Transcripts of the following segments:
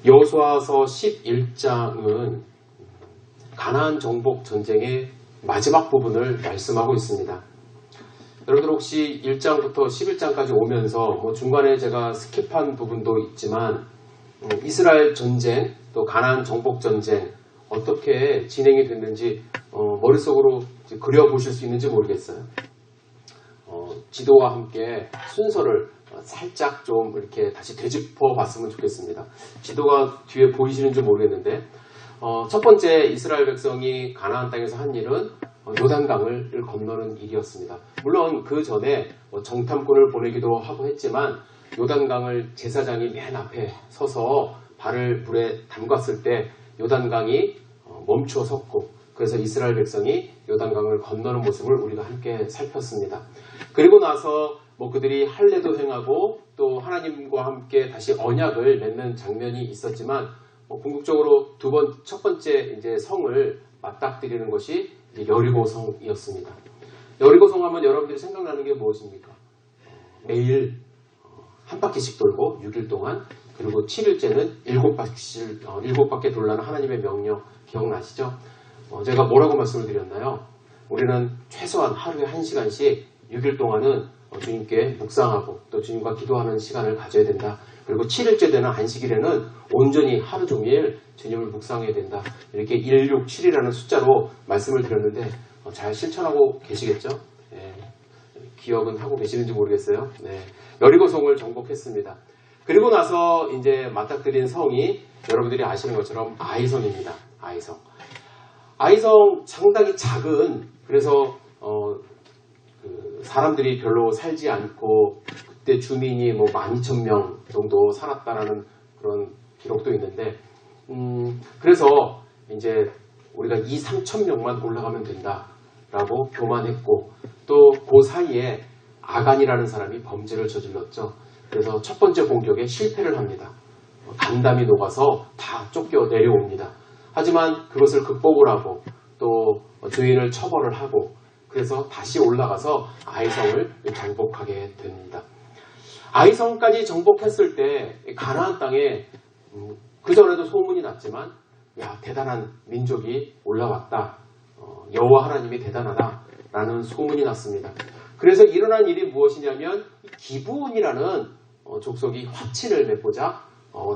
여호수아서 11장은 가나안 정복 전쟁의 마지막 부분을 말씀하고 있습니다. 여러분들 혹시 1장부터 11장까지 오면서 중간에 제가 스킵한 부분도 있지만 이스라엘 전쟁 또 가나안 정복 전쟁 어떻게 진행이 됐는지 머릿속으로 그려보실 수 있는지 모르겠어요. 지도와 함께 순서를 살짝 좀 이렇게 다시 되짚어 봤으면 좋겠습니다. 지도가 뒤에 보이시는지 모르겠는데 첫 번째 이스라엘 백성이 가나안 땅에서 한 일은 요단강을 건너는 일이었습니다. 물론 그 전에 정탐꾼을 보내기도 하고 했지만 요단강을 제사장이 맨 앞에 서서 발을 물에 담갔을 때 요단강이 멈추어 섰고 그래서 이스라엘 백성이 요단강을 건너는 모습을 우리가 함께 살폈습니다. 그리고 나서 그들이 할례도 행하고 또 하나님과 함께 다시 언약을 맺는 장면이 있었지만 궁극적으로 첫 번째 이제 성을 맞닥뜨리는 것이 여리고성이었습니다. 여리고성 하면 여러분들이 생각나는 게 무엇입니까? 매일 한 바퀴씩 돌고 6일 동안 그리고 7일째는 7바퀴 돌라는 하나님의 명령 기억나시죠? 제가 뭐라고 말씀을 드렸나요? 우리는 최소한 하루에 1시간씩 6일 동안은 주님께 묵상하고 또 주님과 기도하는 시간을 가져야 된다. 그리고 7일째 되는 안식일에는 온전히 하루 종일 주님을 묵상해야 된다. 이렇게 167이라는 숫자로 말씀을 드렸는데 잘 실천하고 계시겠죠? 네. 기억은 하고 계시는지 모르겠어요. 네. 여리고성을 정복했습니다. 그리고 나서 이제 맞닥뜨린 성이 여러분들이 아시는 것처럼 아이성입니다. 아이성 상당히 작은 그래서 사람들이 별로 살지 않고 그때 주민이 12,000명 정도 살았다라는 그런 기록도 있는데 그래서 이제 우리가 2,000~3,000명만 올라가면 된다라고 교만했고 또 그 사이에 아간이라는 사람이 범죄를 저질렀죠. 그래서 첫 번째 공격에 실패를 합니다. 간담이 녹아서 다 쫓겨 내려옵니다. 하지만 그것을 극복을 하고 또 주인을 처벌을 하고 그래서 다시 올라가서 아이성을 정복하게 됩니다. 아이성까지 정복했을 때 가나안 땅에 그전에도 소문이 났지만 대단한 민족이 올라왔다. 여호와 하나님이 대단하다라는 소문이 났습니다. 그래서 일어난 일이 무엇이냐면 기브온이라는 족속이 화친을 맺고자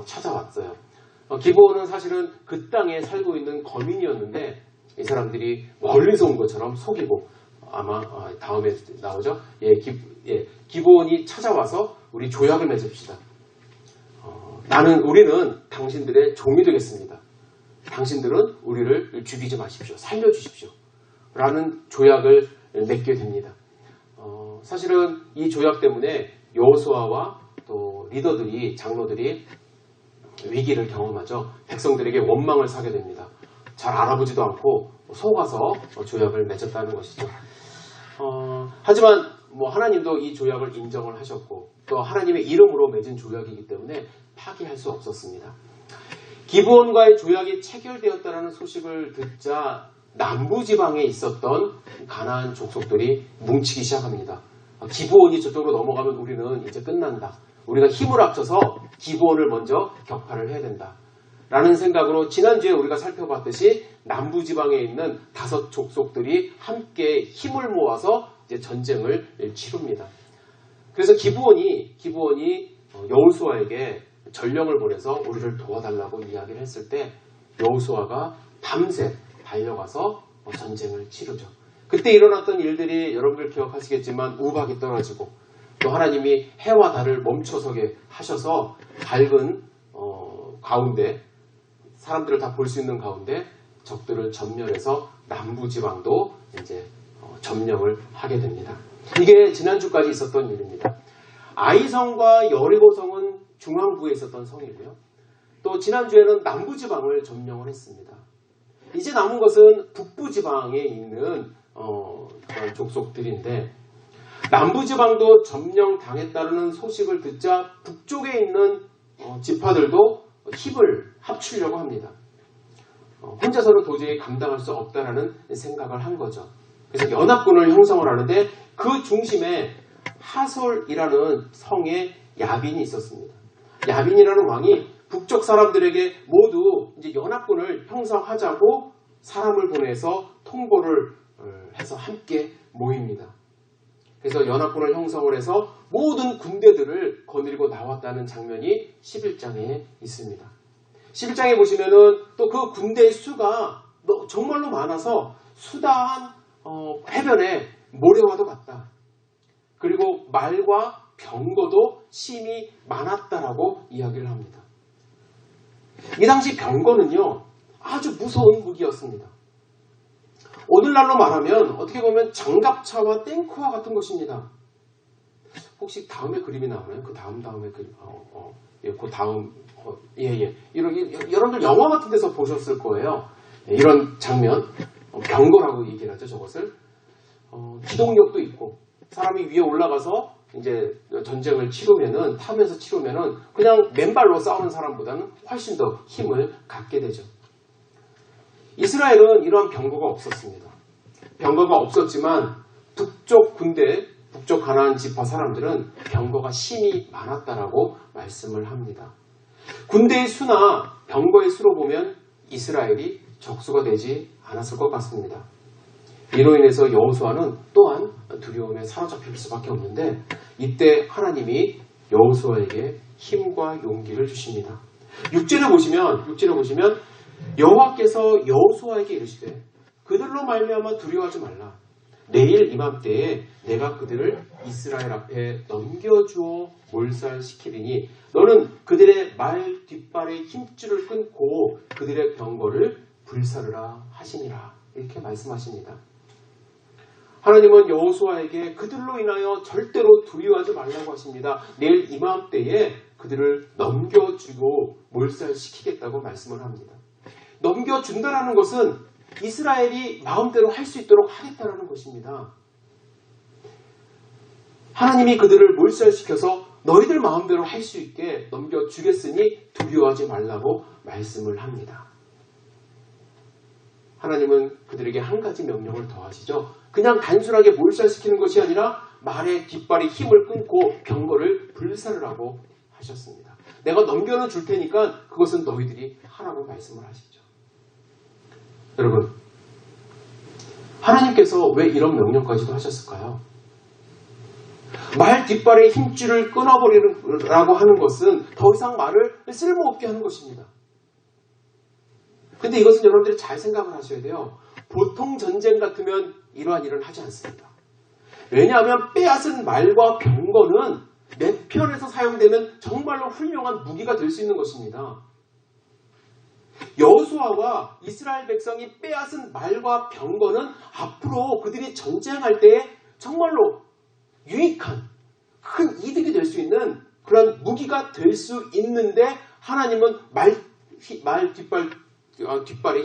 찾아왔어요. 기브온은 사실은 그 땅에 살고 있는 거민이었는데 이 사람들이 멀리서 온 것처럼 속이고 아마 다음에 나오죠. 기브온이 찾아와서 우리 조약을 맺읍시다. 우리는 당신들의 종이 되겠습니다. 당신들은 우리를 죽이지 마십시오. 살려주십시오. 라는 조약을 맺게 됩니다. 사실은 이 조약 때문에 여호수아와 또 리더들이 장로들이 위기를 경험하죠. 백성들에게 원망을 사게 됩니다. 잘 알아보지도 않고 속아서 조약을 맺었다는 것이죠. 하지만 하나님도 이 조약을 인정을 하셨고 또 하나님의 이름으로 맺은 조약이기 때문에 파기할 수 없었습니다. 기브온과의 조약이 체결되었다는 소식을 듣자 남부지방에 있었던 가나안 족속들이 뭉치기 시작합니다. 기브온이 저쪽으로 넘어가면 우리는 이제 끝난다. 우리가 힘을 합쳐서 기브온을 먼저 격파를 해야 된다. 라는 생각으로 지난주에 우리가 살펴봤듯이 남부지방에 있는 5 족속들이 함께 힘을 모아서 이제 전쟁을 치릅니다. 그래서 기브온이 여호수아에게 전령을 보내서 우리를 도와달라고 이야기를 했을 때 여호수아가 밤새 달려가서 전쟁을 치르죠. 그때 일어났던 일들이 여러분들 기억하시겠지만 우박이 떨어지고 또 하나님이 해와 달을 멈춰서게 하셔서 밝은 가운데 사람들을 다 볼 수 있는 가운데 적들을 전멸해서 남부지방도 이제 점령을 하게 됩니다. 이게 지난주까지 있었던 일입니다. 아이성과 여리고성은 중앙부에 있었던 성이고요. 또 지난주에는 남부지방을 점령을 했습니다. 이제 남은 것은 북부지방에 있는 그런 족속들인데 남부지방도 점령당했다는 소식을 듣자 북쪽에 있는 지파들도 힘을 합치려고 합니다. 혼자서는 도저히 감당할 수 없다라는 생각을 한 거죠. 그래서 연합군을 형성을 하는데 그 중심에 하솔이라는 성에 야빈이 있었습니다. 야빈이라는 왕이 북쪽 사람들에게 모두 이제 연합군을 형성하자고 사람을 보내서 통보를 해서 함께 모입니다. 그래서 연합군을 형성을 해서 모든 군대들을 거느리고 나왔다는 장면이 11장에 있습니다. 11장에 보시면은 또 그 군대의 수가 정말로 많아서 수다한 해변에 모래와도 같다. 그리고 말과 병거도 심히 많았다라고 이야기를 합니다. 이 당시 병거는요, 아주 무서운 무기였습니다. 오늘날로 말하면 어떻게 보면 장갑차와 탱크와 같은 것입니다. 혹시 다음에 그림이 나오나요? 그 다음에 그림. 그 다음. 여러분들 영화 같은 데서 보셨을 거예요. 이런 장면. 병거라고 얘기를 하죠, 저것을. 기동력도 있고, 사람이 위에 올라가서 이제 전쟁을 치르면은, 타면서 치르면은 그냥 맨발로 싸우는 사람보다는 훨씬 더 힘을 갖게 되죠. 이스라엘은 이러한 병거가 없었습니다. 병거가 없었지만 북쪽 군대, 북쪽 가나안 지파 사람들은 병거가 심히 많았다라고 말씀을 합니다. 군대의 수나 병거의 수로 보면 이스라엘이 적수가 되지 않았을 것 같습니다. 이로 인해서 여호수아는 또한 두려움에 사로잡힐 수밖에 없는데 이때 하나님이 여호수아에게 힘과 용기를 주십니다. 6절에 보시면 여호와께서 여호수아에게 이르시되 그들로 말미암아 두려워하지 말라. 내일 이맘때에 내가 그들을 이스라엘 앞에 넘겨주어 몰살시키리니 너는 그들의 말 뒷발의 힘줄을 끊고 그들의 병거를 불사르라 하시니라. 이렇게 말씀하십니다. 하나님은 여호수아에게 그들로 인하여 절대로 두려워하지 말라고 하십니다. 내일 이맘때에 그들을 넘겨주고 몰살시키겠다고 말씀을 합니다. 넘겨준다라는 것은 이스라엘이 마음대로 할 수 있도록 하겠다라는 것입니다. 하나님이 그들을 몰살시켜서 너희들 마음대로 할 수 있게 넘겨주겠으니 두려워하지 말라고 말씀을 합니다. 하나님은 그들에게 한 가지 명령을 더하시죠. 그냥 단순하게 몰살시키는 것이 아니라 말의 뒷발의 힘을 끊고 병거를 불사르라고 하셨습니다. 내가 넘겨는 줄 테니까 그것은 너희들이 하라고 말씀을 하시죠. 여러분, 하나님께서 왜 이런 명령까지도 하셨을까요? 말 뒷발의 힘줄을 끊어버리라고 하는 것은 더 이상 말을 쓸모없게 하는 것입니다. 근데 이것은 여러분들이 잘 생각을 하셔야 돼요. 보통 전쟁 같으면 이러한 일은 하지 않습니다. 왜냐하면 빼앗은 말과 병거는 내 편에서 사용되는 정말로 훌륭한 무기가 될 수 있는 것입니다. 여호수아와 이스라엘 백성이 빼앗은 말과 병거는 앞으로 그들이 전쟁할 때에 정말로 유익한 큰 이득이 될 수 있는 그런 무기가 될 수 있는데 하나님은 말 뒷발의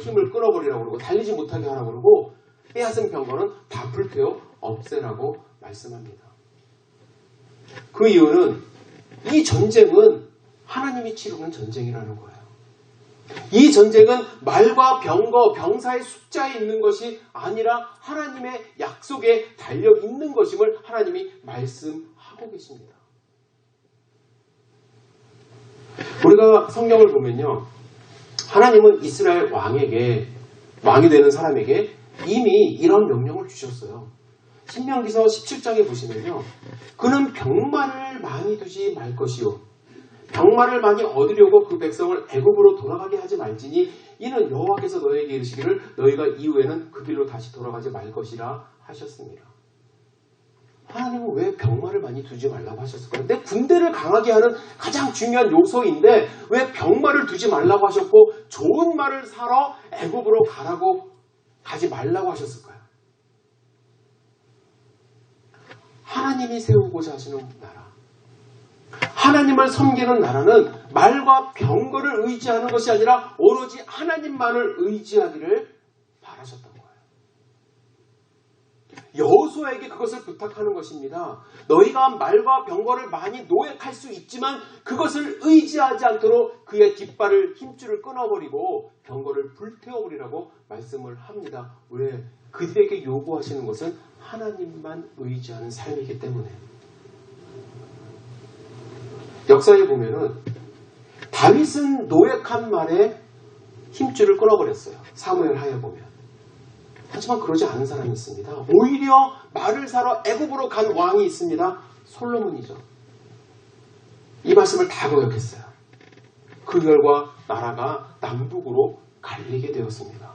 힘을 끊어버리라고 그러고 달리지 못하게 하라고 그러고 빼앗은 병거는 다 불태워 없애라고 말씀합니다. 그 이유는 이 전쟁은 하나님이 치르는 전쟁이라는 거예요. 이 전쟁은 말과 병거, 병사의 숫자에 있는 것이 아니라 하나님의 약속에 달려있는 것임을 하나님이 말씀하고 계십니다. 우리가 성경을 보면요. 하나님은 이스라엘 왕이 되는 사람에게 이미 이런 명령을 주셨어요. 신명기서 17장에 보시면요. 그는 병마를 많이 두지 말 것이요. 병마를 많이 얻으려고 그 백성을 애굽으로 돌아가게 하지 말지니 이는 여호와께서 너희에게 이르시기를 너희가 이후에는 그 길로 다시 돌아가지 말 것이라 하셨습니다. 하나님은 왜 병마를 많이 두지 말라고 하셨을까요? 내 군대를 강하게 하는 가장 중요한 요소인데 왜 병마를 두지 말라고 하셨고 좋은 말을 사러 애굽으로 가지 말라고 하셨을까요? 하나님이 세우고자 하시는 나라. 하나님을 섬기는 나라는 말과 병거를 의지하는 것이 아니라 오로지 하나님만을 의지하기를 바라셨던 거예요. 여호수아에게 그것을 부탁하는 것입니다. 너희가 말과 병거를 많이 노획할 수 있지만 그것을 의지하지 않도록 그의 뒷발을 힘줄을 끊어버리고 병거를 불태워버리라고 말씀을 합니다. 왜? 그들에게 요구하시는 것은 하나님만 의지하는 삶이기 때문에. 역사에 보면은 다윗은 노획한 말에 힘줄을 끊어버렸어요. 사무엘 하에 보면. 하지만 그러지 않은 사람이 있습니다. 오히려 말을 사러 애굽으로 간 왕이 있습니다. 솔로몬이죠. 이 말씀을 다 거역했어요. 그 결과 나라가 남북으로 갈리게 되었습니다.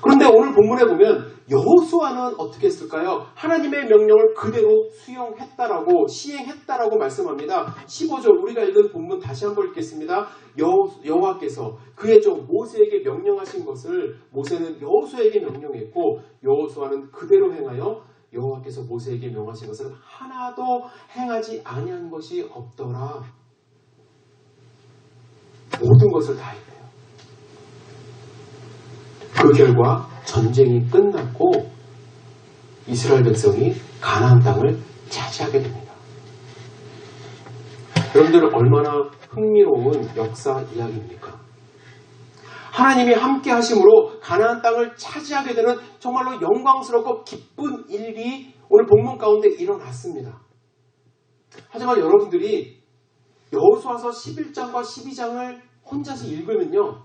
그런데 오늘 본문에 보면 여호수아는 어떻게 했을까요? 하나님의 명령을 그대로 수용했다라고 시행했다라고 말씀합니다. 15절 우리가 읽은 본문 다시 한번 읽겠습니다. 여호와께서 그의 종 모세에게 명령하신 것을 모세는 여호수아에게 명령했고 여호수아는 그대로 행하여 여호와께서 모세에게 명하신 것을 하나도 행하지 아니한 것이 없더라. 모든 것을 다 했대요. 그 결과 전쟁이 끝났고 이스라엘 백성이 가나안 땅을 차지하게 됩니다. 여러분들 얼마나 흥미로운 역사 이야기입니까? 하나님이 함께 하심으로 가나안 땅을 차지하게 되는 정말로 영광스럽고 기쁜 일이 오늘 본문 가운데 일어났습니다. 하지만 여러분들이 여호수아서 11장과 12장을 혼자서 읽으면요.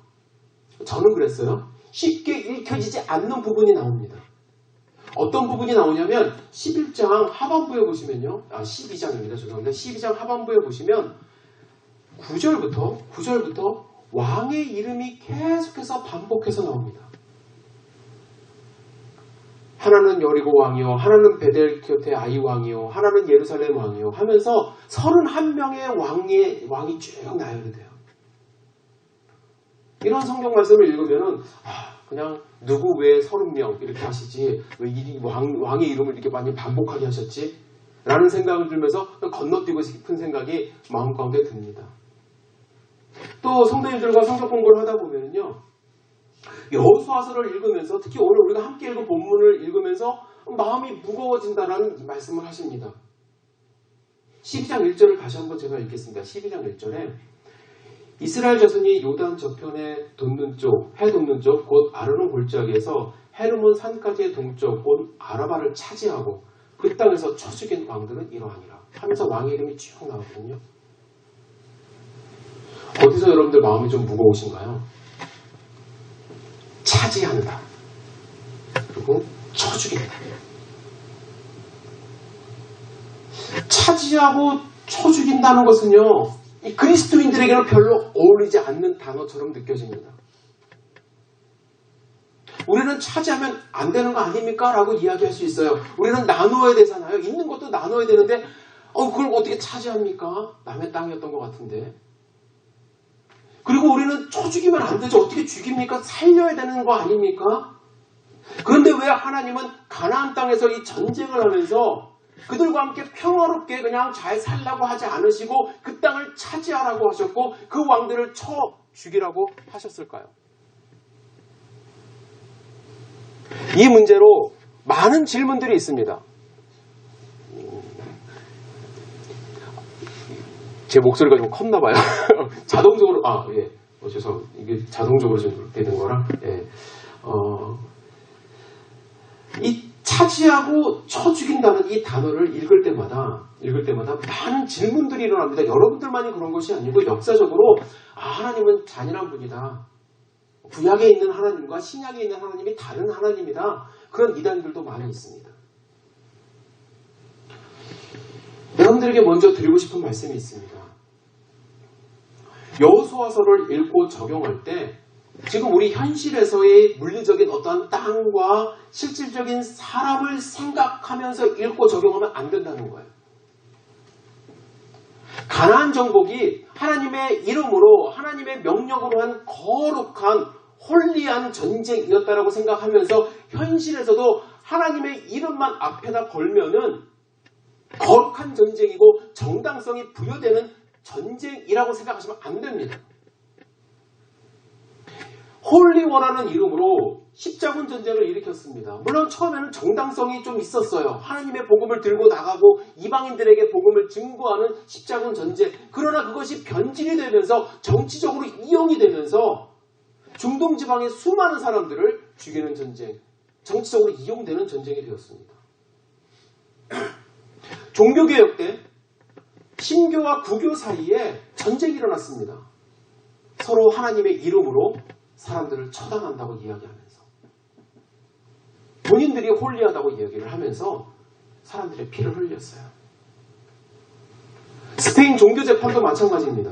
저는 그랬어요. 쉽게 읽혀지지 않는 부분이 나옵니다. 어떤 부분이 나오냐면 11장 하반부에 보시면요. 12장입니다. 죄송합니다. 12장 하반부에 보시면 9절부터 왕의 이름이 계속해서 반복해서 나옵니다. 하나는 여리고 왕이요, 하나는 베델 곁에 아이 왕이요, 하나는 예루살렘 왕이요 하면서 31명의 왕이 쭉 나열이 돼요. 이런 성경 말씀을 읽으면은 그냥 누구 왜 30명 이렇게 하시지 왜 왕의 이름을 이렇게 많이 반복하게 하셨지? 라는 생각을 들면서 건너뛰고 싶은 생각이 마음 가운데 듭니다. 또 성도님들과 성경 공부를 하다 보면요. 여호수아서를 읽으면서 특히 오늘 우리가 함께 읽은 본문을 읽으면서 마음이 무거워진다라는 말씀을 하십니다. 12장 1절을 다시 한번 제가 읽겠습니다. 12장 1절에 이스라엘 자손이 요단 저편에 해 돋는 쪽 곧 아르논 골짜기에서 헤르몬 산까지의 동쪽 온 아라바를 차지하고 그 땅에서 쳐 죽인 왕들은 이러하니라 하면서 왕의 이름이 쭉 나오거든요. 어디서 여러분들 마음이 좀 무거우신가요? 차지한다. 그리고 쳐 죽인다. 차지하고 쳐 죽인다는 것은요. 이 그리스도인들에게는 별로 어울리지 않는 단어처럼 느껴집니다. 우리는 차지하면 안 되는 거 아닙니까? 라고 이야기할 수 있어요. 우리는 나누어야 되잖아요. 있는 것도 나눠야 되는데 그걸 어떻게 차지합니까? 남의 땅이었던 것 같은데. 그리고 우리는 쳐 죽이면 안 되죠. 어떻게 죽입니까? 살려야 되는 거 아닙니까? 그런데 왜 하나님은 가나안 땅에서 이 전쟁을 하면서 그들과 함께 평화롭게 그냥 잘 살라고 하지 않으시고 그 땅을 차지하라고 하셨고 그 왕들을 쳐 죽이라고 하셨을까요? 이 문제로 많은 질문들이 있습니다. 제 목소리가 좀 컸나 봐요. 자동적으로 죄송합니다. 이게 자동적으로 좀 그렇게 된 거라. 이 차지하고 쳐 죽인다는 이 단어를 읽을 때마다 많은 질문들이 일어납니다. 여러분들만이 그런 것이 아니고 역사적으로 하나님은 잔인한 분이다. 구약에 있는 하나님과 신약에 있는 하나님이 다른 하나님이다. 그런 이단들도 많이 있습니다. 여러분들에게 먼저 드리고 싶은 말씀이 있습니다. 여호수아서를 읽고 적용할 때 지금 우리 현실에서의 물리적인 어떤 땅과 실질적인 사람을 생각하면서 읽고 적용하면 안 된다는 거예요. 가나안 정복이 하나님의 이름으로 하나님의 명령으로 한 거룩한 홀리한 전쟁이었다라고 생각하면서 현실에서도 하나님의 이름만 앞에다 걸면은 거룩한 전쟁이고 정당성이 부여되는 전쟁이라고 생각하시면 안 됩니다. 홀리워라는 이름으로 십자군 전쟁을 일으켰습니다. 물론 처음에는 정당성이 좀 있었어요. 하나님의 복음을 들고 나가고 이방인들에게 복음을 증거하는 십자군 전쟁. 그러나 그것이 변질이 되면서 정치적으로 이용이 되면서 중동 지방의 수많은 사람들을 죽이는 전쟁, 정치적으로 이용되는 전쟁이 되었습니다. 종교개혁 때 신교와 구교 사이에 전쟁이 일어났습니다. 서로 하나님의 이름으로 사람들을 처단한다고 이야기하면서 본인들이 홀리하다고 이야기를 하면서 사람들의 피를 흘렸어요. 스페인 종교재판도 마찬가지입니다.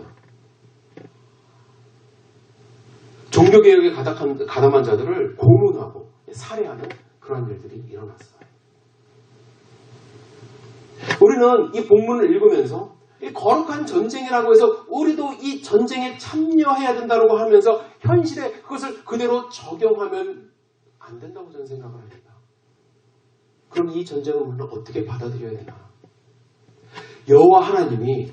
종교개혁에 가담한 자들을 고문하고 살해하는 그런 일들이 일어났어요. 우리는 이 본문을 읽으면서 이 거룩한 전쟁이라고 해서 우리도 이 전쟁에 참여해야 된다고 하면서 현실에 그것을 그대로 적용하면 안 된다고 저는 생각을 합니다. 그럼 이 전쟁을 우리는 어떻게 받아들여야 되나? 여호와 하나님이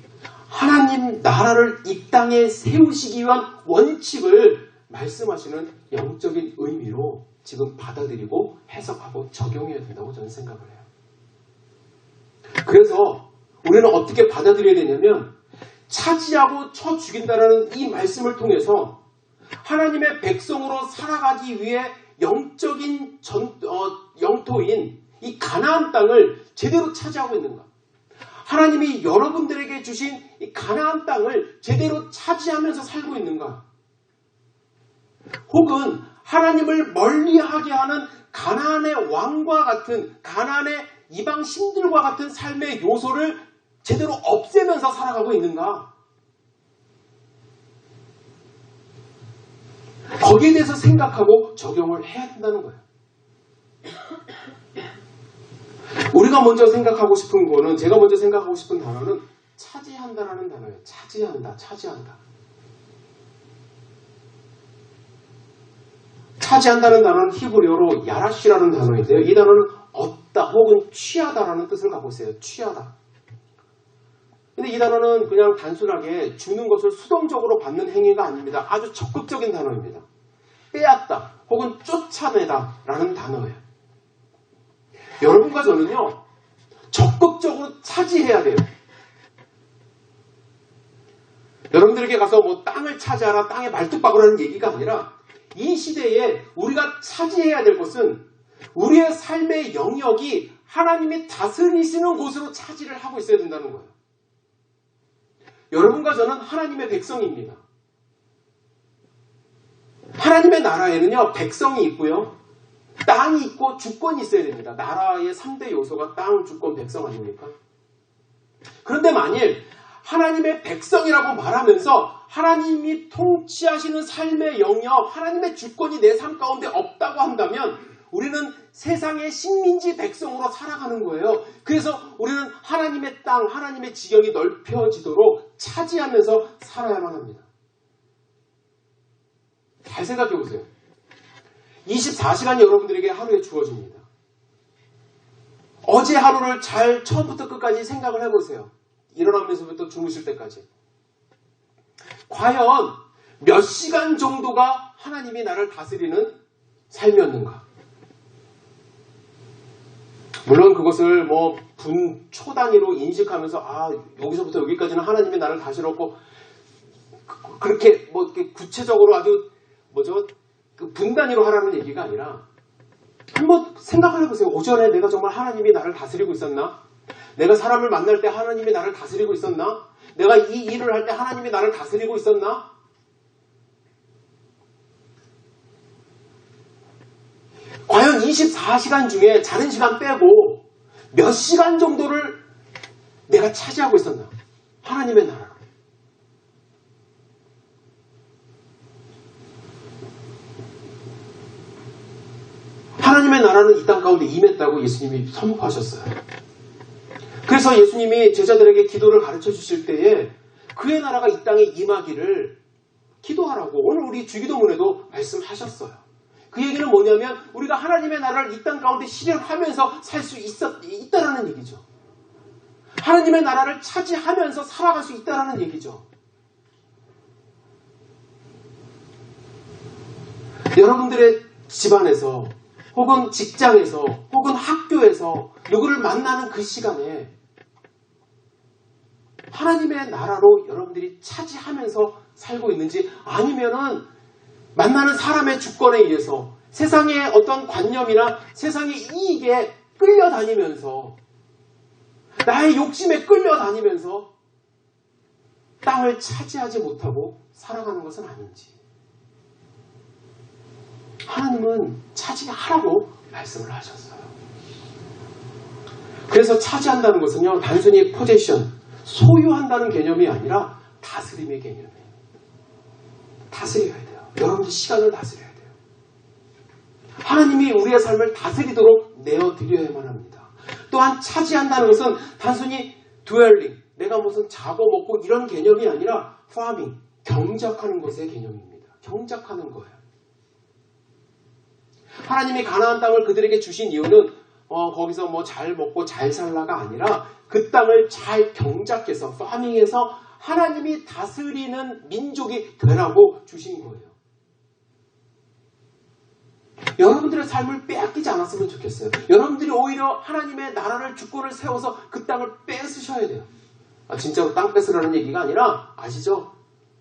하나님 나라를 이 땅에 세우시기 위한 원칙을 말씀하시는 영적인 의미로 지금 받아들이고 해석하고 적용해야 된다고 저는 생각을 해요. 그래서 우리는 어떻게 받아들여야 되냐면 차지하고 쳐 죽인다라는 이 말씀을 통해서 하나님의 백성으로 살아가기 위해 영적인 영토인 이 가나안 땅을 제대로 차지하고 있는가? 하나님이 여러분들에게 주신 이 가나안 땅을 제대로 차지하면서 살고 있는가? 혹은 하나님을 멀리하게 하는 가나안의 왕과 같은 가나안의 이방 신들과 같은 삶의 요소를 제대로 없애면서 살아가고 있는가? 거기에 대해서 생각하고 적용을 해야 된다는 거예요. 우리가 먼저 생각하고 싶은 거는, 제가 먼저 생각하고 싶은 단어는 차지한다라는 단어예요. 차지한다, 차지한다. 차지한다는 단어는 히브리어로 야라시라는 단어인데요. 이 단어는 얻다 혹은 취하다라는 뜻을 갖고 있어요. 취하다. 근데 이 단어는 그냥 단순하게 주는 것을 수동적으로 받는 행위가 아닙니다. 아주 적극적인 단어입니다. 빼앗다 혹은 쫓아내다라는 단어예요. 여러분과 저는요, 적극적으로 차지해야 돼요. 여러분들에게 가서 뭐 땅을 차지하라, 땅에 말뚝박으라는 얘기가 아니라 이 시대에 우리가 차지해야 될 것은 우리의 삶의 영역이 하나님이 다스리시는 곳으로 차지를 하고 있어야 된다는 거예요. 여러분과 저는 하나님의 백성입니다. 하나님의 나라에는요, 백성이 있고요, 땅이 있고 주권이 있어야 됩니다. 나라의 3대 요소가 땅, 주권, 백성 아닙니까? 그런데 만일 하나님의 백성이라고 말하면서 하나님이 통치하시는 삶의 영역, 하나님의 주권이 내 삶 가운데 없다고 한다면 우리는 세상의 식민지 백성으로 살아가는 거예요. 그래서 우리는 하나님의 땅, 하나님의 지경이 넓혀지도록 차지하면서 살아야만 합니다. 잘 생각해 보세요. 24시간이 여러분들에게 하루에 주어집니다. 어제 하루를 잘 처음부터 끝까지 생각을 해보세요. 일어나면서부터 주무실 때까지. 과연 몇 시간 정도가 하나님이 나를 다스리는 삶이었는가? 물론 그것을 뭐 초 단위로 인식하면서 여기서부터 여기까지는 하나님이 나를 다스렸고 그렇게 뭐 이렇게 구체적으로 아주 그 분단위로 하라는 얘기가 아니라 한번 생각을 해보세요. 오전에 내가 정말 하나님이 나를 다스리고 있었나? 내가 사람을 만날 때 하나님이 나를 다스리고 있었나? 내가 이 일을 할 때 하나님이 나를 다스리고 있었나? 과연 24시간 중에 자는 시간 빼고 몇 시간 정도를 내가 차지하고 있었나? 하나님의 나라로. 하나님의 나라는 이 땅 가운데 임했다고 예수님이 선포하셨어요. 그래서 예수님이 제자들에게 기도를 가르쳐 주실 때에 그의 나라가 이 땅에 임하기를 기도하라고 오늘 우리 주기도문에도 말씀하셨어요. 그 얘기는 뭐냐면 우리가 하나님의 나라를 이 땅 가운데 실현하면서 살 수 있다라는 얘기죠. 하나님의 나라를 차지하면서 살아갈 수 있다라는 얘기죠. 여러분들의 집안에서 혹은 직장에서 혹은 학교에서 누구를 만나는 그 시간에 하나님의 나라로 여러분들이 차지하면서 살고 있는지 아니면은 만나는 사람의 주권에 의해서 세상의 어떤 관념이나 세상의 이익에 끌려다니면서 나의 욕심에 끌려다니면서 땅을 차지하지 못하고 살아가는 것은 아닌지. 하나님은 차지하라고 말씀을 하셨어요. 그래서 차지한다는 것은요, 단순히 포제션, 소유한다는 개념이 아니라 다스림의 개념이에요. 다스려야 돼요. 여러분들 시간을 다스려야 돼요. 하나님이 우리의 삶을 다스리도록 내어드려야만 합니다. 또한 차지한다는 것은 단순히 dwelling, 내가 무슨 자고 먹고 이런 개념이 아니라 farming, 경작하는 것의 개념입니다. 경작하는 거예요. 하나님이 가나안 땅을 그들에게 주신 이유는 거기서 뭐 잘 먹고 잘 살라가 아니라 그 땅을 잘 경작해서 파밍해서 하나님이 다스리는 민족이 되라고 주신 거예요. 여러분들의 삶을 빼앗기지 않았으면 좋겠어요. 여러분들이 오히려 하나님의 나라를 주권을 세워서 그 땅을 뺏으셔야 돼요. 진짜로 땅 뺏으라는 얘기가 아니라 아시죠?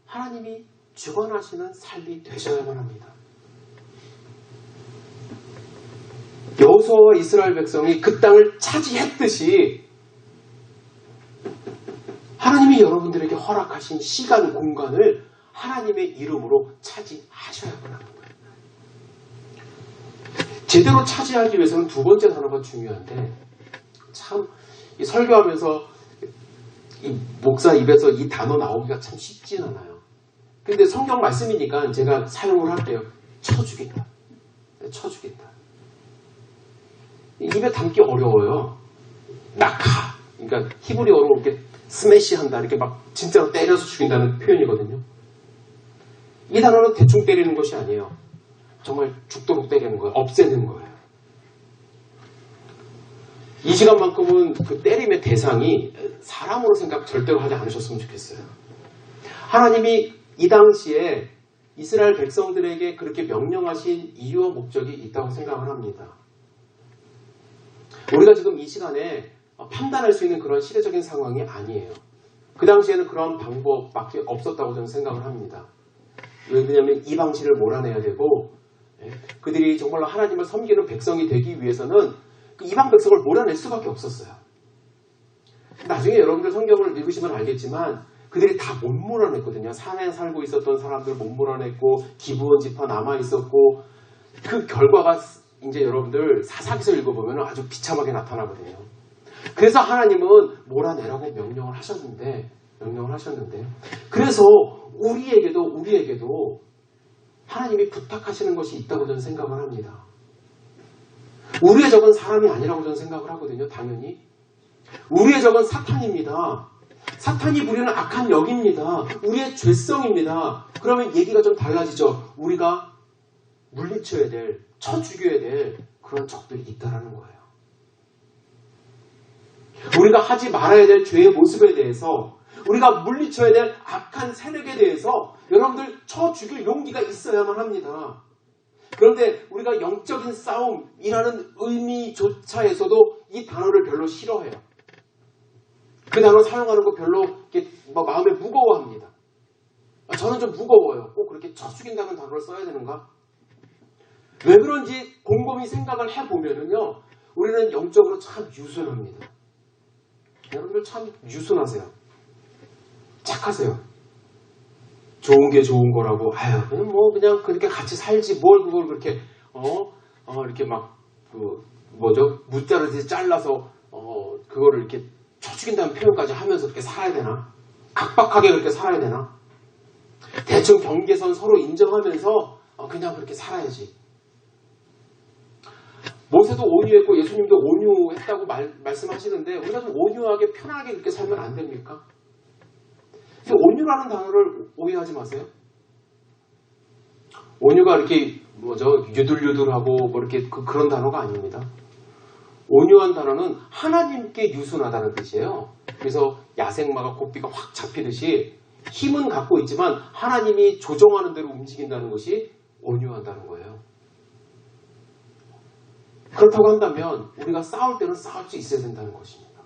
하나님이 주관하시는 삶이 되셔야만 합니다. 여호수아와 이스라엘 백성이 그 땅을 차지했듯이 하나님이 여러분들에게 허락하신 시간, 공간을 하나님의 이름으로 차지하셔야만 합니다. 제대로 차지하기 위해서는 두 번째 단어가 중요한데, 참 이 설교하면서 이 목사 입에서 이 단어 나오기가 참 쉽진 않아요. 근데 성경 말씀이니까 제가 사용을 할게요. 쳐주겠다. 쳐주겠다. 입에 담기 어려워요. 낙하. 그러니까 히브리어로 이렇게 스매시한다. 이렇게 막 진짜로 때려서 죽인다는 표현이거든요. 이 단어는 대충 때리는 것이 아니에요. 정말 죽도록 때리는 거예요. 없애는 거예요. 이 시간만큼은 그 때림의 대상이 사람으로 생각 절대로 하지 않으셨으면 좋겠어요. 하나님이 이 당시에 이스라엘 백성들에게 그렇게 명령하신 이유와 목적이 있다고 생각을 합니다. 우리가 지금 이 시간에 판단할 수 있는 그런 시대적인 상황이 아니에요. 그 당시에는 그런 방법밖에 없었다고 저는 생각을 합니다. 왜냐하면 이방신을 몰아내야 되고 그들이 정말로 하나님을 섬기는 백성이 되기 위해서는 그 이방 백성을 몰아낼 수밖에 없었어요. 나중에 여러분들 성경을 읽으시면 알겠지만 그들이 다 못 몰아냈거든요. 산에 살고 있었던 사람들 못 몰아냈고 기브온 지파 남아있었고 그 결과가 이제 여러분들 사사기서 읽어보면 아주 비참하게 나타나거든요. 그래서 하나님은 몰아내라고 명령을 하셨는데 그래서 우리에게도 하나님이 부탁하시는 것이 있다고 저는 생각을 합니다. 우리의 적은 사람이 아니라고 저는 생각을 하거든요. 당연히. 우리의 적은 사탄입니다. 사탄이 부리는 악한 영입니다. 우리의 죄성입니다. 그러면 얘기가 좀 달라지죠. 우리가 물리쳐야 될, 쳐 죽여야 될 그런 적들이 있다라는 거예요. 우리가 하지 말아야 될 죄의 모습에 대해서, 우리가 물리쳐야 될 악한 세력에 대해서 여러분들 쳐 죽일 용기가 있어야만 합니다. 그런데 우리가 영적인 싸움이라는 의미조차에서도 이 단어를 별로 싫어해요. 그 단어 사용하는 거 별로 이렇게 마음에 무거워합니다. 저는 좀 무거워요. 꼭 그렇게 쳐 죽인다는 단어를 써야 되는가? 왜 그런지 곰곰이 생각을 해보면은요, 우리는 영적으로 참 유순합니다. 여러분들 참 유순하세요. 착하세요. 좋은 게 좋은 거라고, 그냥 그렇게 같이 살지, 뭘 그걸 그렇게, 이렇게 막, 무자르듯이 잘라서, 그거를 이렇게 쳐 죽인다는 표현까지 하면서 그렇게 살아야 되나? 각박하게 그렇게 살아야 되나? 대충 경계선 서로 인정하면서, 그냥 그렇게 살아야지. 모세도 온유했고 예수님도 온유했다고 말씀하시는데 우리가 좀 온유하게 편하게 그렇게 살면 안 됩니까? 온유라는 단어를 오해하지 마세요. 온유가 이렇게 유들유들하고 이렇게 그런 단어가 아닙니다. 온유한 단어는 하나님께 유순하다는 뜻이에요. 그래서 야생마가 고삐가 확 잡히듯이 힘은 갖고 있지만 하나님이 조정하는 대로 움직인다는 것이 온유한다는 거예요. 그렇다고 한다면 우리가 싸울 때는 싸울 수 있어야 된다는 것입니다.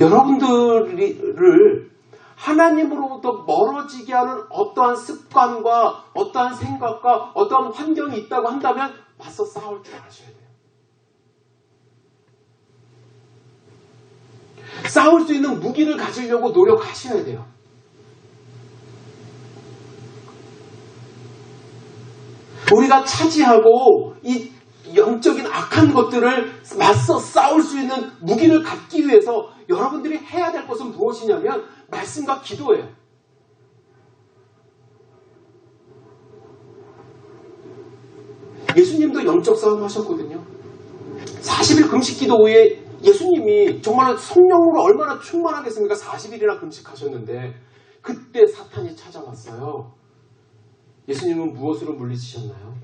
여러분들을 하나님으로부터 멀어지게 하는 어떠한 습관과 어떠한 생각과 어떠한 환경이 있다고 한다면 맞서 싸울 줄 아셔야 돼요. 싸울 수 있는 무기를 가지려고 노력하셔야 돼요. 우리가 차지하고 이 영적인 악한 것들을 맞서 싸울 수 있는 무기를 갖기 위해서 여러분들이 해야 될 것은 무엇이냐면 말씀과 기도예요. 예수님도 영적 싸움 하셨거든요. 40일 금식 기도 후에 예수님이 정말 성령으로 얼마나 충만하겠습니까? 40일이나 금식하셨는데 그때 사탄이 찾아왔어요. 예수님은 무엇으로 물리치셨나요?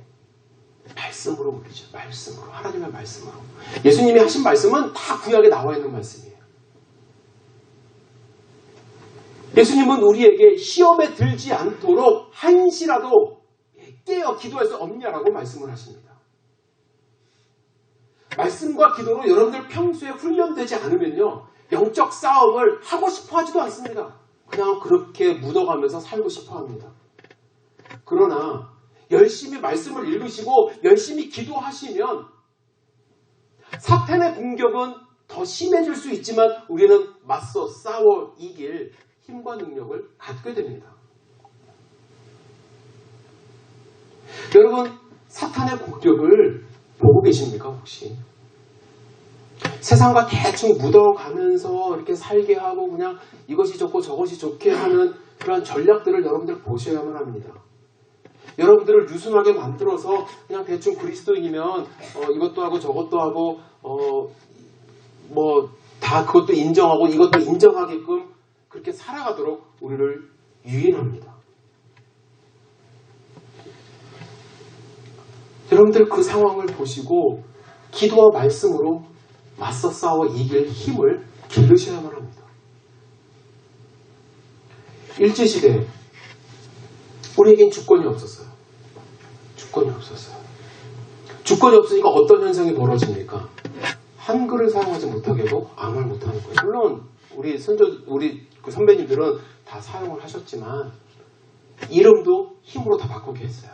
말씀으로 물리죠. 말씀으로. 하나님의 말씀으로. 예수님이 하신 말씀은 다 구약에 나와 있는 말씀이에요. 예수님은 우리에게 시험에 들지 않도록 한시라도 깨어 기도할 수 없냐라고 말씀을 하십니다. 말씀과 기도로 여러분들 평소에 훈련되지 않으면요, 영적 싸움을 하고 싶어 하지도 않습니다. 그냥 그렇게 묻어가면서 살고 싶어 합니다. 그러나 열심히 말씀을 읽으시고 열심히 기도하시면 사탄의 공격은 더 심해질 수 있지만 우리는 맞서 싸워 이길 힘과 능력을 갖게 됩니다. 여러분, 사탄의 공격을 보고 계십니까 혹시? 세상과 대충 묻어가면서 이렇게 살게 하고 그냥 이것이 좋고 저것이 좋게 하는 그런 전략들을 여러분들 보셔야만 합니다. 여러분들을 유순하게 만들어서 그냥 대충 그리스도인이면 이것도 하고 저것도 하고 뭐 다 그것도 인정하고 이것도 인정하게끔 그렇게 살아가도록 우리를 유인합니다. 여러분들 그 상황을 보시고 기도와 말씀으로 맞서 싸워 이길 힘을 기르셔야만 합니다. 일제시대에 우리에겐 주권이 없었어요. 주권이 없었어요. 주권이 없으니까 어떤 현상이 벌어집니까? 한글을 사용하지 못하게도 암을 못하는 거예요. 물론 우리 그 선배님들은 다 사용을 하셨지만 이름도 힘으로 다 바꾸게 했어요.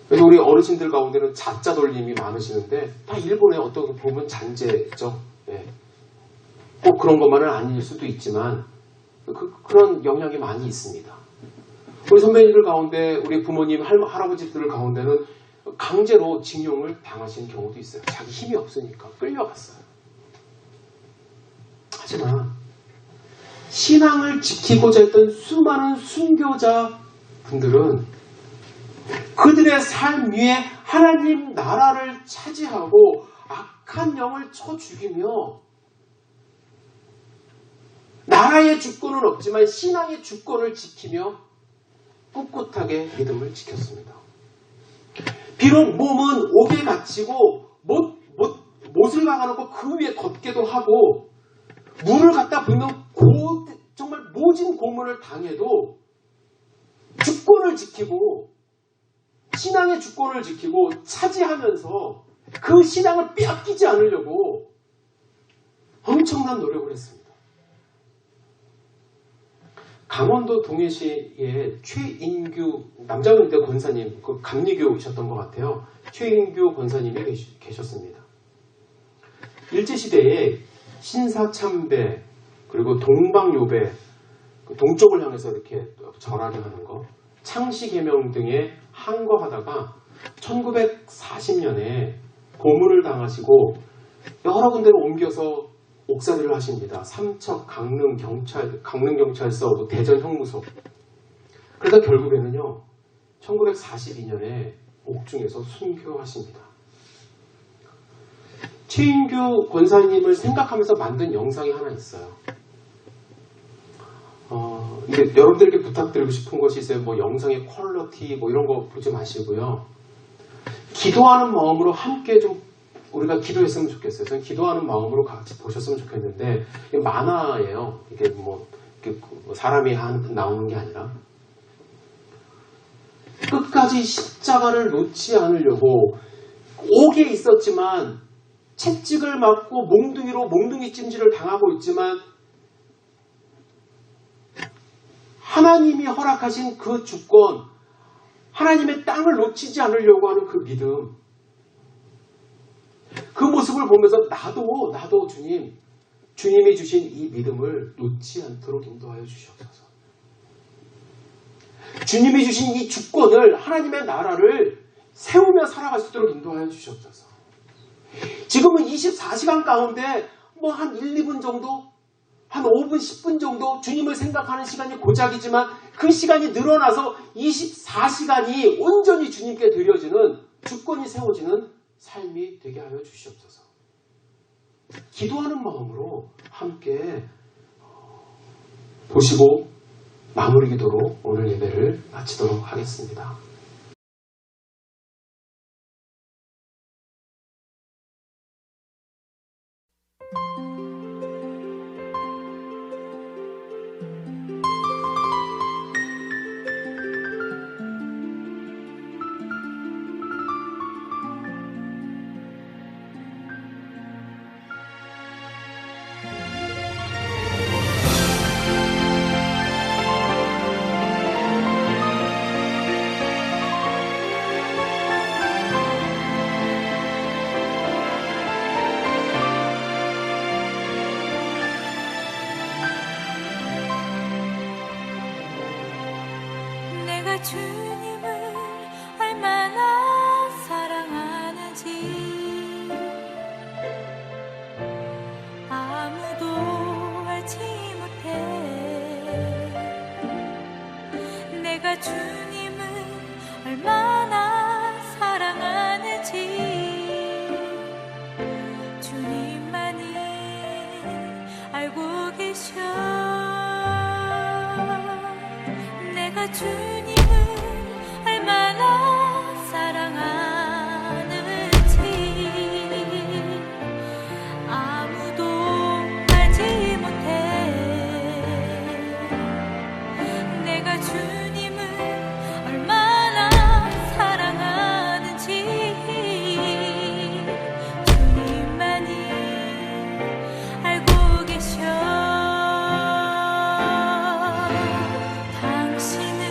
그래서 우리 어르신들 가운데는 자자 돌림이 많으시는데 다 일본의 어떻게 보면 잔재죠. 예. 꼭 그런 것만은 아닐 수도 있지만 그런 영향이 많이 있습니다. 우리 선배님들 가운데 우리 부모님, 할아버지들 가운데는 강제로 징용을 당하신 경우도 있어요. 자기 힘이 없으니까 끌려갔어요. 하지만 신앙을 지키고자 했던 수많은 순교자 분들은 그들의 삶 위에 하나님 나라를 차지하고 악한 영을 쳐 죽이며 나라의 주권은 없지만 신앙의 주권을 지키며 꿋꿋하게 믿음을 지켰습니다. 비록 몸은 옥에 갇히고 못을 박아놓고 그 위에 걷기도 하고 물을 갖다 붓는 정말 모진 고문을 당해도 주권을 지키고 신앙의 주권을 지키고 차지하면서 그 신앙을 빼앗기지 않으려고 엄청난 노력을 했습니다. 강원도 동해시의 최인규 남자분인데 권사님, 그 감리교셨던 것 같아요. 최인규 권사님이 계셨습니다. 일제시대에 신사참배 그리고 동방요배, 동쪽을 향해서 이렇게 절하를 하는 거, 창시개명 등의 항거하다가 1940년에 고문을 당하시고 여러 군데로 옮겨서 옥살이를 하십니다. 삼척, 강릉경찰서, 대전 형무소. 그러다 결국에는요, 1942년에 옥중에서 순교하십니다. 최인규 권사님을 생각하면서 만든 영상이 하나 있어요. 근데 여러분들에게 부탁드리고 싶은 것이 있어요. 뭐 영상의 퀄리티 뭐 이런 거 보지 마시고요. 기도하는 마음으로 함께 좀 우리가 기도했으면 좋겠어요. 저는 기도하는 마음으로 같이 보셨으면 좋겠는데 이게 만화예요. 이게 뭐 사람이 나오는 게 아니라 끝까지 십자가를 놓지 않으려고 옥에 있었지만 채찍을 맞고 몽둥이 찜질을 당하고 있지만 하나님이 허락하신 그 주권, 하나님의 땅을 놓치지 않으려고 하는 그 믿음, 그 모습을 보면서 나도 주님 주님이 주신 이 믿음을 놓지 않도록 인도하여 주시옵소서. 주님이 주신 이 주권을, 하나님의 나라를 세우며 살아갈 수 있도록 인도하여 주시옵소서. 지금은 24시간 가운데 뭐 한 1, 2분 정도, 한 5분, 10분 정도 주님을 생각하는 시간이 고작이지만 그 시간이 늘어나서 24시간이 온전히 주님께 드려지는, 주권이 세워지는 삶이 되게 하여 주시옵소서. 기도하는 마음으로 함께 보시고 마무리 기도로 오늘 예배를 마치도록 하겠습니다. 주님을 얼마나 사랑하는지 아무도 알지 못해. 내가 주님을 얼마나 사랑하는지 주님만이 알고 계셔. 내가 주님을 얼마나 사랑하는지 아무도 알지 못해. 내가 주님을 얼마나 사랑하는지 주님만이 알고 계셔. 당신은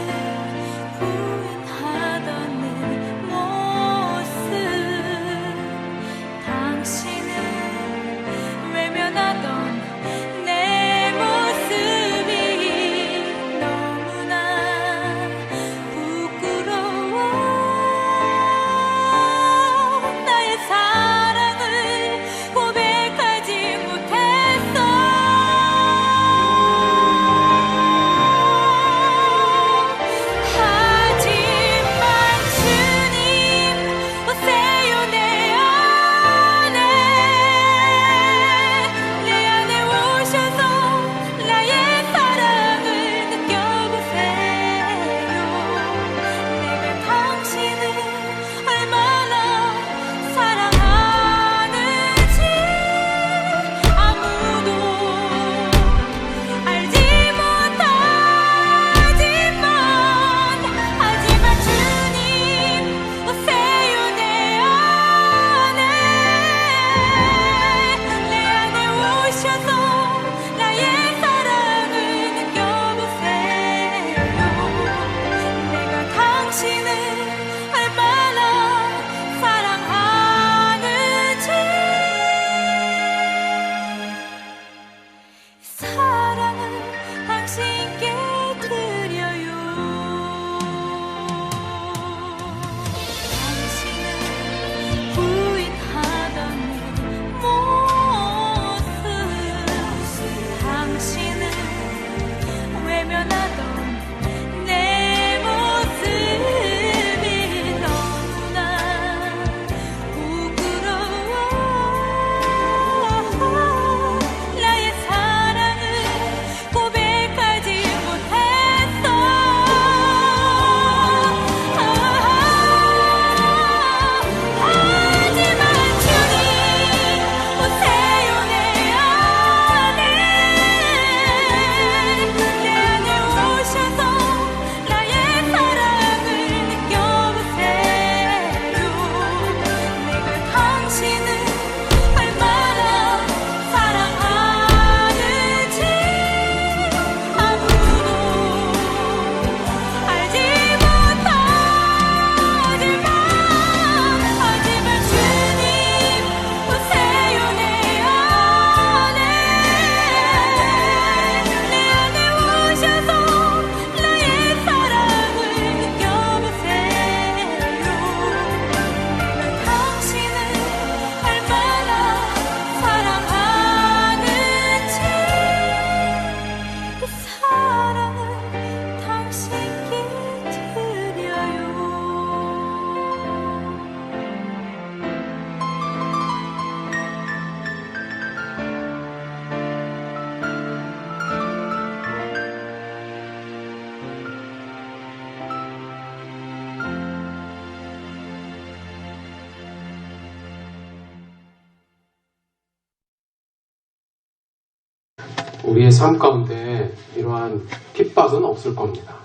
우리의 삶 가운데 이러한 핍박은 없을 겁니다.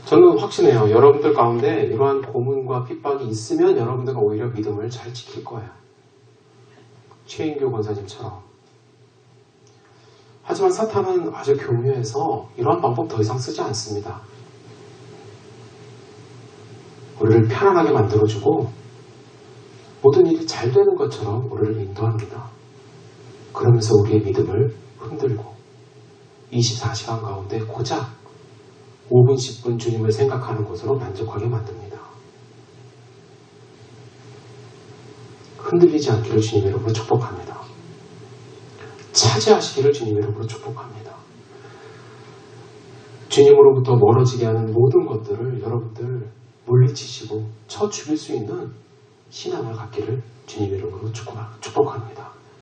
저는 확신해요. 여러분들 가운데 이러한 고문과 핍박이 있으면 여러분들가 오히려 믿음을 잘 지킬 거예요. 최인교 권사님처럼. 하지만 사탄은 아주 교묘해서 이러한 방법 더 이상 쓰지 않습니다. 우리를 편안하게 만들어주고 모든 일이 잘 되는 것처럼 우리를 인도합니다. 그러면서 우리의 믿음을 흔들고 24시간 가운데 고작 5분, 10분 주님을 생각하는 것으로 만족하게 만듭니다. 흔들리지 않기를 주님 이름으로 축복합니다. 차지하시기를 주님 이름으로 축복합니다. 주님으로부터 멀어지게 하는 모든 것들을 여러분들 물리치시고 쳐 죽일 수 있는 신앙을 갖기를 주님 이름으로 축복합니다.